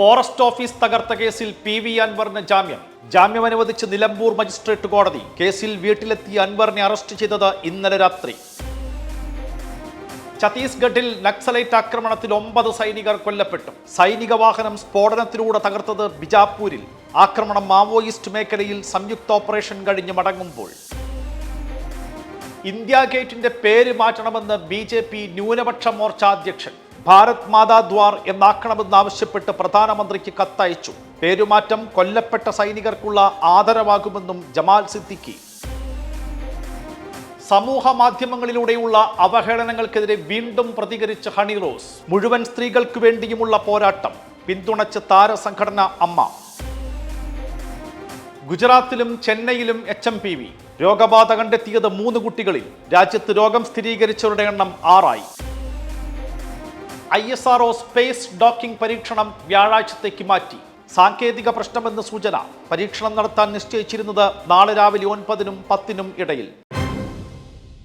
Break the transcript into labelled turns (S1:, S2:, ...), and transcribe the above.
S1: Forest office തകർത്ത കേസിൽ PV അൻവറിന് ജാമ്യം അനുവദിച്ച് നിലമ്പൂർ മജിസ്ട്രേറ്റ് കോടതി. കേസിൽ വീട്ടിലെത്തിയ അൻവറിനെ അറസ്റ്റ് ചെയ്തത് ഇന്നലെ രാത്രി. ഛത്തീസ്ഗഡിൽ നക്സലൈറ്റ് ആക്രമണത്തിൽ 9 സൈനികർ കൊല്ലപ്പെട്ടു. സൈനിക വാഹനം സ്ഫോടനത്തിലൂടെ തകർത്തത് ബിജാപൂരിൽ. ആക്രമണം മാവോയിസ്റ്റ് മേഖലയിൽ സംയുക്ത ഓപ്പറേഷൻ കഴിഞ്ഞ് മടങ്ങുമ്പോൾ. ഇന്ത്യ ഗേറ്റിന്റെ പേര് മാറ്റണമെന്ന് BJP ന്യൂനപക്ഷ മോർച്ച അധ്യക്ഷൻ. ഭാരത് മാതാ ദ്വാർ എന്നാക്കണമെന്നാവശ്യപ്പെട്ട് പ്രധാനമന്ത്രിക്ക് കത്തയച്ചു. പേരുമാറ്റം കൊല്ലപ്പെട്ട സൈനികർക്കുള്ള ആദരവാകുമെന്നും ജമാൽ സിദ്ദിഖി. സമൂഹ മാധ്യമങ്ങളിലൂടെയുള്ള അവഹേളനങ്ങൾക്കെതിരെ വീണ്ടും പ്രതികരിച്ച ഹണി റോസ്. മുഴുവൻ സ്ത്രീകൾക്ക് വേണ്ടിയുമുള്ള പോരാട്ടം പിന്തുണച്ച് താരസംഘടന അമ്മ. ഗുജറാത്തിലും ചെന്നൈയിലും HMPV. രോഗബാധ കണ്ടെത്തിയത് 3 കുട്ടികളിൽ. രാജ്യത്ത് രോഗം സ്ഥിരീകരിച്ചവരുടെ എണ്ണം 6 ആയി. ISRO സ്പേസ് ഡോക്കിംഗ് പരീക്ഷണം വ്യാഴാഴ്ചത്തേക്ക് മാറ്റി. സാങ്കേതിക പ്രശ്നമെന്ന് സൂചന. പരീക്ഷണം നടത്താൻ നിശ്ചയിച്ചിരുന്നത് നാളെ രാവിലെ 9-നും 10-നും ഇടയിൽ.